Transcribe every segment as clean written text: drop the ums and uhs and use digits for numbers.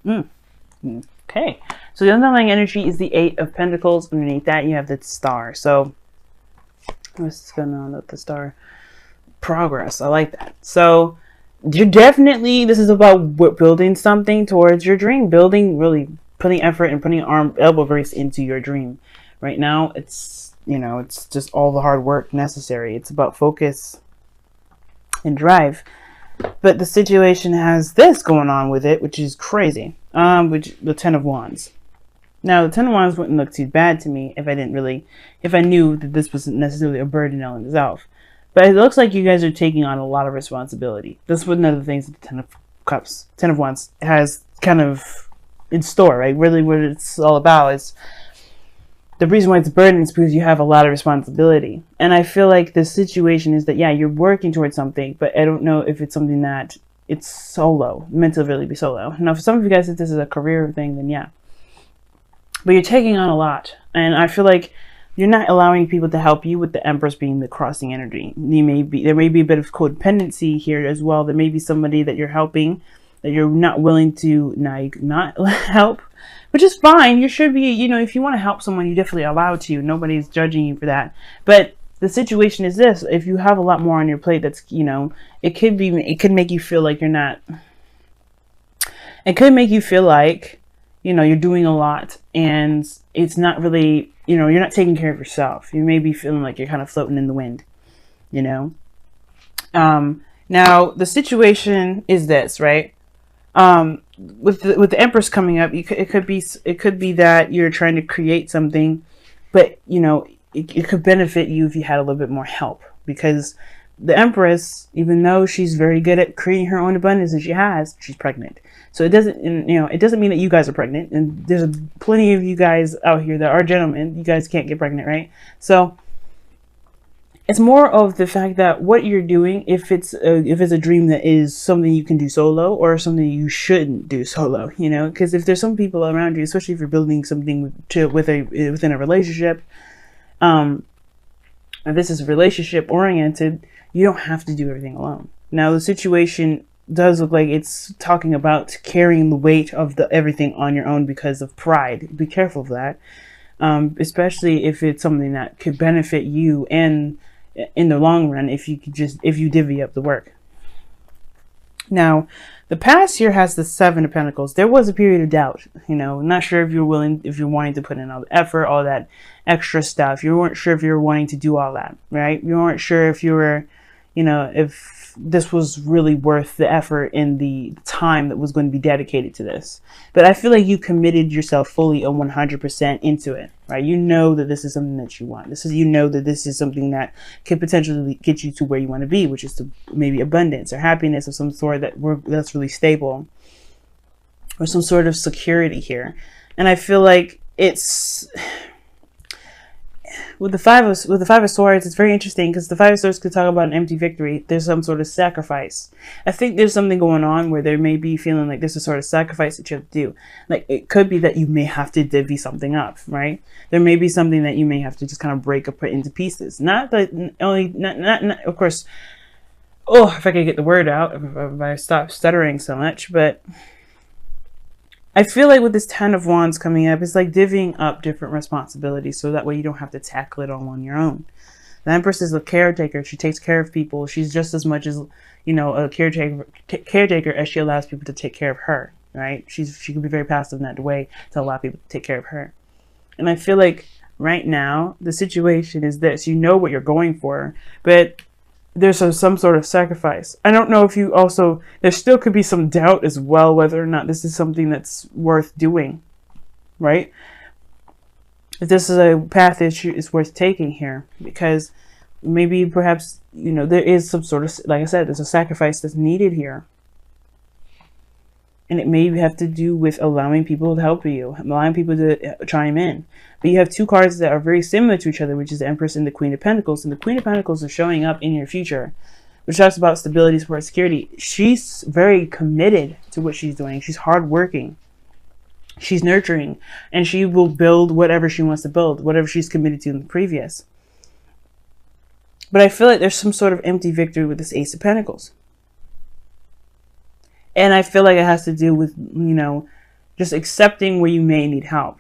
Mm. Okay. So the underlying energy is the Eight of Pentacles. Underneath that, you have the Star. So what's going on with the Star? Progress. I like that. So you're definitely, this is about building something towards your dream. Building, really putting effort and putting elbow grease into your dream. Right now, it's, it's just all the hard work necessary. It's about focus and drive. But the situation has this going on with it, which is crazy. Which the Ten of Wands. Now, the Ten of Wands wouldn't look too bad to me if I knew that this wasn't necessarily a burden on itself. But it looks like you guys are taking on a lot of responsibility. That's one of the things that the Ten of Wands has kind of in store, right? Really what it's all about is the reason why it's a burden is because you have a lot of responsibility. And I feel like the situation is that, yeah, you're working towards something, but I don't know if it's something that it's solo, meant to really be solo. Now, for some of you guys, if this is a career thing, then yeah. But you're taking on a lot. And I feel like you're not allowing people to help you, with the Empress being the crossing energy. There may be a bit of codependency here as well. There may be somebody that you're helping that you're not willing to not help, which is fine. You should be, if you want to help someone, you're definitely allowed to. Nobody's judging you for that. But the situation is this: if you have a lot more on your plate, that's, it could make you feel like you're not. It could make you feel like, you're doing a lot, and it's not really, you're not taking care of yourself. You may be feeling like you're kind of floating in the wind, Now the situation is this, right? With the Empress coming up, it could be that you're trying to create something, but it could benefit you if you had a little bit more help, because the Empress, even though she's very good at creating her own abundance, and she's pregnant. So it doesn't mean that you guys are pregnant, and there's plenty of you guys out here that are gentlemen. You guys can't get pregnant, right? So it's more of the fact that what you're doing, if it's a dream that is something you can do solo, or something you shouldn't do solo, because if there's some people around you, especially if you're building something within a relationship, if this is relationship oriented, you don't have to do everything alone. Now the situation does look like it's talking about carrying the weight of the everything on your own because of pride. Be careful of that, especially if it's something that could benefit you and in the long run, if you divvy up the work. Now, the past here has the Seven of Pentacles. There was a period of doubt, not sure if you're wanting to put in all the effort, all that extra stuff. You weren't sure if you were wanting to do all that, right? You weren't sure if you were, if this was really worth the effort and the time that was going to be dedicated to this. But I feel like you committed yourself fully and 100% into it, right? You know that this is something that you want. That this is something that could potentially get you to where you want to be, which is to maybe abundance or happiness of some sort that's really stable, or some sort of security here. And I feel like it's with the Five of Swords, it's very interesting because the Five of Swords could talk about an empty victory. There's some sort of sacrifice. I think there's something going on where there may be feeling like there's a sort of sacrifice that you have to do. Like, it could be that you may have to divvy something up, right? There may be something that you may have to just kind of break or put into pieces. Not of course. Oh, if I could get the word out, if I stop stuttering so much, but I feel like with this Ten of Wands coming up, it's like divvying up different responsibilities so that way you don't have to tackle it all on your own. The Empress is a caretaker. She takes care of people. She's just as much as, a caretaker as she allows people to take care of her, right? She can be very passive in that way to allow people to take care of her. And I feel like right now, the situation is this. You know what you're going for, but there's some sort of sacrifice. I don't know if there still could be some doubt as well, whether or not this is something that's worth doing, right? If this is a path that is worth taking here, because maybe perhaps, there is some sort of, like I said, there's a sacrifice that's needed here. And it may have to do with allowing people to help you, allowing people to chime in. But you have two cards that are very similar to each other, which is the Empress and the Queen of Pentacles. And the Queen of Pentacles is showing up in your future, which talks about stability, support, security. She's very committed to what she's doing. She's hardworking. She's nurturing. And she will build whatever she wants to build, whatever she's committed to in the previous. But I feel like there's some sort of empty victory with this Ace of Pentacles. And I feel like it has to do with, just accepting where you may need help.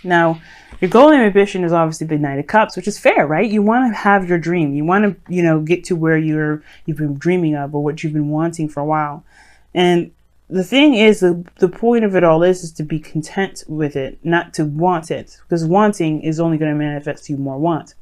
Now, your goal and ambition is obviously the Knight of Cups, which is fair, right? You want to have your dream. You want to, get to where you've been dreaming of, or what you've been wanting for a while. And the thing is, the point of it all is to be content with it, not to want it, because wanting is only going to manifest you more want.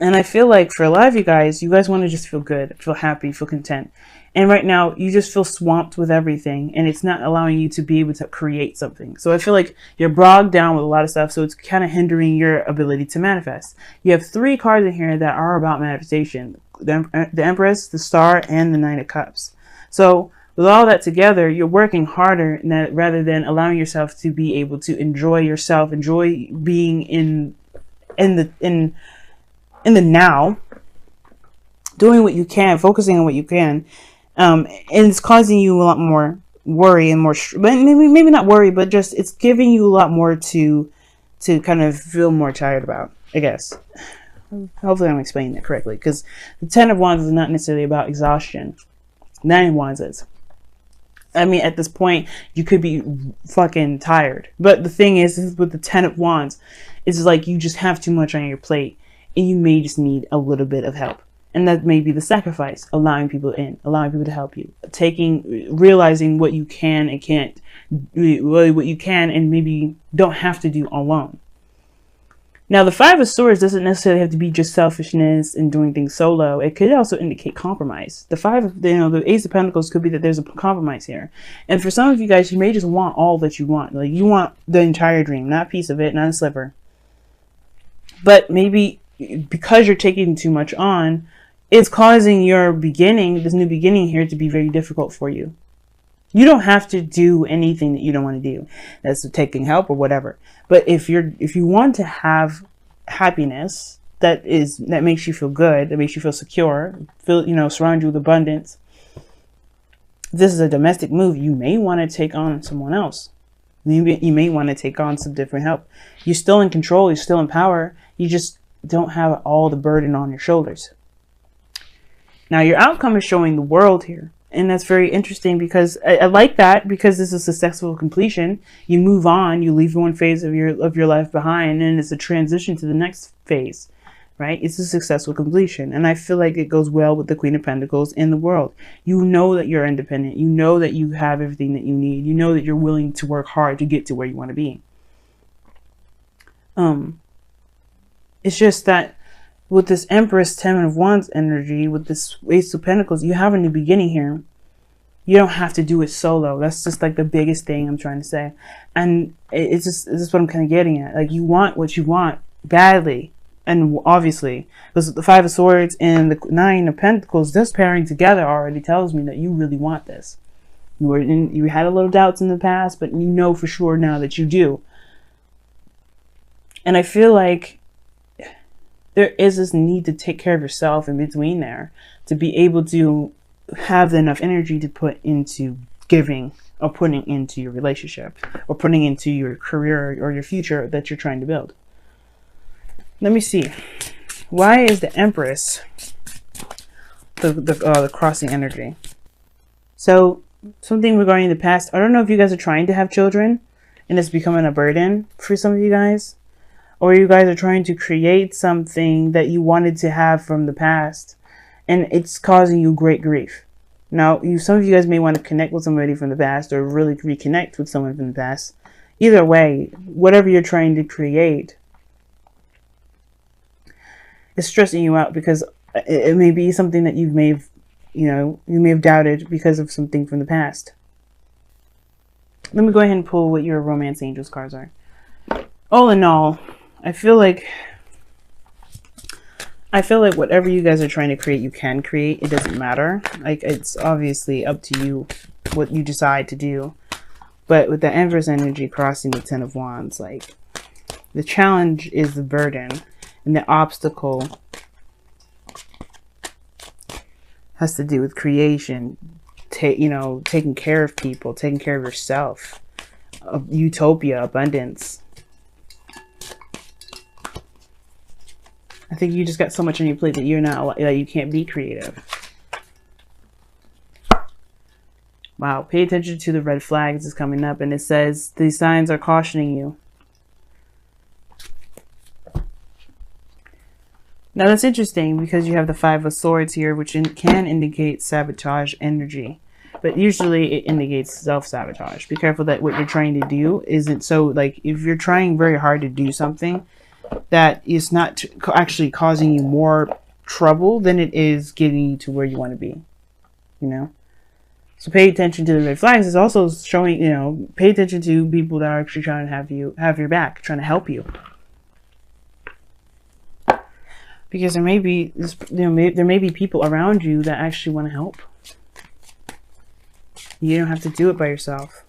And I feel like for a lot of you guys want to just feel good, feel happy, feel content. And right now you just feel swamped with everything, and it's not allowing you to be able to create something. So I feel like you're bogged down with a lot of stuff. So it's kind of hindering your ability to manifest. You have 3 cards in here that are about manifestation: the Empress, the Star, and the Nine of Cups. So with all that together, you're working harder rather than allowing yourself to be able to enjoy yourself, enjoy being in the now, doing what you can, focusing on what you can. And it's causing you a lot more worry and more, maybe not worry, but just it's giving you a lot more to kind of feel more tired about, I guess. Hopefully I'm explaining that correctly, because the 10 of Wands is not necessarily about exhaustion. 9 of Wands is. I mean, at this point, you could be fucking tired. But the thing is with the 10 of Wands, it's like you just have too much on your plate, and you may just need a little bit of help. And that may be the sacrifice, allowing people in, allowing people to help you, realizing what you can and can't, really what you can and maybe don't have to do alone. Now, the 5 of Swords doesn't necessarily have to be just selfishness and doing things solo. It could also indicate compromise. The Ace of Pentacles could be that there's a compromise here. And for some of you guys, you may just want all that you want. Like, you want the entire dream, not a piece of it, not a sliver. But maybe because you're taking too much on, it's causing this new beginning here, to be very difficult for you. You don't have to do anything that you don't want to do. That's taking help or whatever. But if you want to have happiness that makes you feel good, that makes you feel secure, surround you with abundance. If this is a domestic move, you may want to take on someone else. You may want to take on some different help. You're still in control. You're still in power. You just don't have all the burden on your shoulders. Now, your outcome is showing the World here. And that's very interesting, because I like that, because this is a successful completion. You move on, you leave one phase of your life behind, and it's a transition to the next phase, right? It's a successful completion. And I feel like it goes well with the Queen of Pentacles in the World. You know that you're independent. You know that you have everything that you need. You know that you're willing to work hard to get to where you want to be. It's just that with this Empress, 10 of Wands energy, with this Ace of Pentacles, you have a new beginning here. You don't have to do it solo. That's just like the biggest thing I'm trying to say. And it's just what I'm kind of getting at. Like, you want what you want badly. And obviously, because the 5 of Swords and the 9 of Pentacles, this pairing together already tells me that you really want this. You had a little doubts in the past, but you know for sure now that you do. And I feel like there is this need to take care of yourself in between there, to be able to have enough energy to put into giving, or putting into your relationship, or putting into your career or your future that you're trying to build. Let me see. Why is the Empress the crossing energy? So something regarding the past. I don't know if you guys are trying to have children and it's becoming a burden for some of you guys. Or you guys are trying to create something that you wanted to have from the past, and it's causing you great grief. Now, some of you guys may want to connect with somebody from the past, or really reconnect with someone from the past. Either way, whatever you're trying to create is stressing you out, because it may be something that you may have doubted because of something from the past. Let me go ahead and pull what your Romance Angels cards are. All in all, I feel like whatever you guys are trying to create, you can create. It doesn't matter. Like, it's obviously up to you what you decide to do. But with the Empress energy crossing the 10 of Wands, like, the challenge is the burden, and the obstacle has to do with creation, taking care of people, taking care of yourself, utopia, abundance. I think you just got so much on your plate that you can't be creative. Wow. Pay attention to the red flags is coming up, and it says these signs are cautioning you. Now that's interesting because you have the Five of Swords here, which can indicate sabotage energy. But usually it indicates self-sabotage. Be careful that what you're trying to do isn't so, like, if you're trying very hard to do something that is not actually causing you more trouble than it is getting you to where you want to be, you know? So pay attention to the red flags. Is also showing, you know, pay attention to people that are actually trying to have your back, trying to help you. Because there may be, you know, there may be people around you that actually want to help. You don't have to do it by yourself.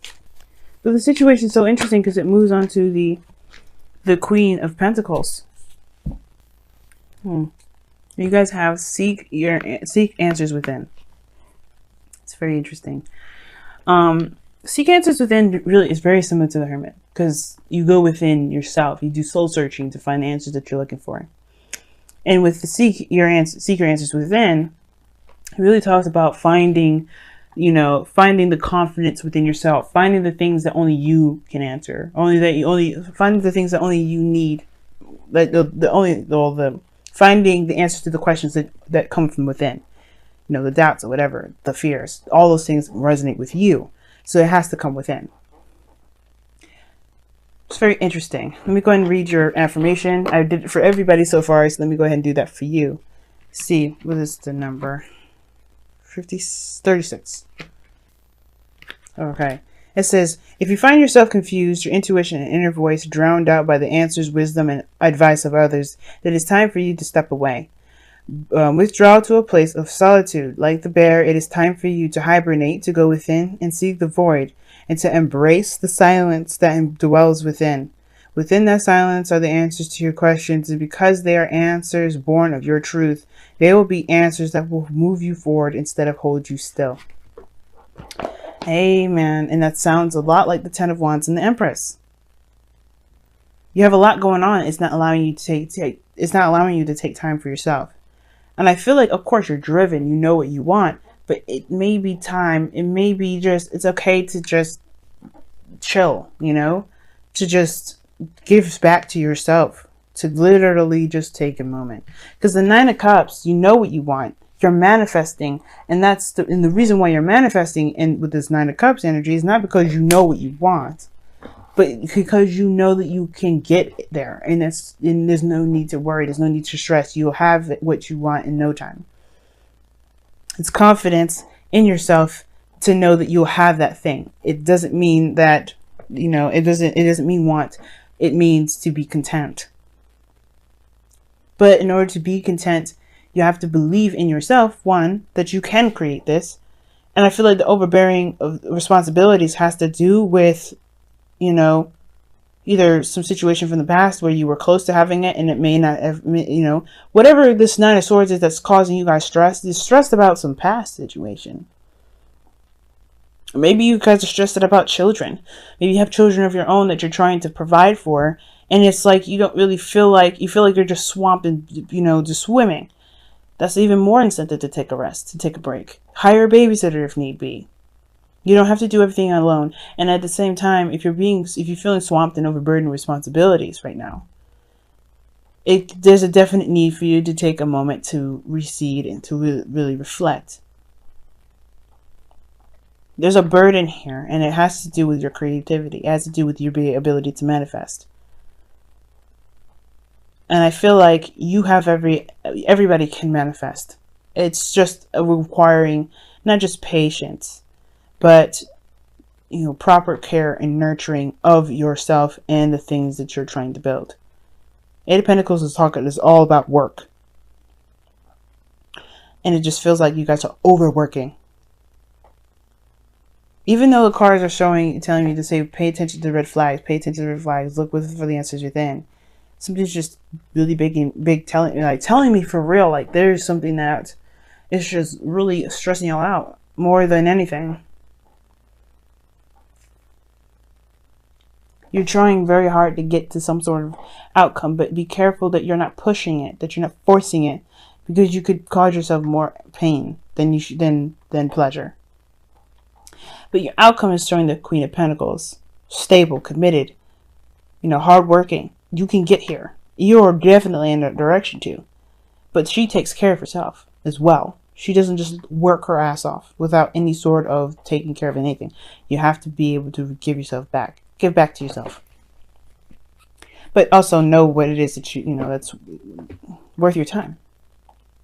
But the situation is so interesting because it moves on to the Queen of Pentacles. You guys have seek answers within. It's very interesting. Seek answers within really is very similar to the Hermit, because you go within yourself. You do soul searching to find the answers that you're looking for. And with the seek your answers within, it really talks about finding, you know, finding the confidence within yourself, finding the things that only you can answer, finding the things that only you need, finding the answers to the questions that come from within, you know, the doubts or whatever, the fears, all those things resonate with you. So it has to come within. It's very interesting. Let me go ahead and read your affirmation. I did it for everybody so far, so let me go ahead and do that for you. See, what is the number? 36. Okay. It says, if you find yourself confused, your intuition and inner voice drowned out by the answers, wisdom, and advice of others, then it's time for you to step away. Withdraw to a place of solitude. Like the bear, it is time for you to hibernate, to go within and seek the void, and to embrace the silence that dwells within. Within that silence are the answers to your questions, and because they are answers born of your truth, they will be answers that will move you forward instead of hold you still. Amen. And that sounds a lot like the Ten of Wands and the Empress. You have a lot going on. It's not allowing you to take time for yourself. And I feel like, of course, you're driven. You know what you want, but it may be time. It may be it's okay to just chill, you know, to just give back to yourself, to literally just take a moment. Because the Nine of Cups, you know what you want. You're manifesting, and the reason why you're manifesting and with this Nine of Cups energy is not because you know what you want, but because you know that you can get there, and there's no need to worry, there's no need to stress. You'll have what you want in no time. It's confidence in yourself to know that you'll have that thing. It doesn't mean that, you know, it doesn't mean want. It means to be content. But in order to be content, you have to believe in yourself, one, that you can create this. And I feel like the overbearing of responsibilities has to do with, you know, either some situation from the past where you were close to having it and it may not have, you know, whatever this Nine of Swords is that's causing you guys stress, you're stressed about some past situation. Maybe you guys are stressed about children. Maybe you have children of your own that you're trying to provide for, and it's like you don't really feel like, you feel like you're just swamped and, you know, just swimming. That's even more incentive to take a rest, to take a break. Hire a babysitter if need be. You don't have to do everything alone. And at the same time, if you're feeling swamped and overburdened with responsibilities right now, there's a definite need for you to take a moment to recede and to really reflect. There's a burden here, and it has to do with your creativity. It has to do with your ability to manifest. And I feel like you have everybody can manifest. It's just requiring not just patience, but, you know, proper care and nurturing of yourself and the things that you're trying to build. Eight of Pentacles is all about work. And it just feels like you guys are overworking. Even though the cards are telling me to say, pay attention to the red flags, pay attention to the red flags, look for the answers within. Something's just really big telling me for real, like there's something that is just really stressing y'all out more than anything. You're trying very hard to get to some sort of outcome, but be careful that you're not pushing it, that you're not forcing it, because you could cause yourself more pain than pleasure. But your outcome is showing the Queen of Pentacles. Stable, committed, hardworking. You can get here. You're definitely in that direction too. But she takes care of herself as well. She doesn't just work her ass off without any sort of taking care of anything. You have to be able to give yourself back. Give back to yourself. But also know what it is that that's worth your time.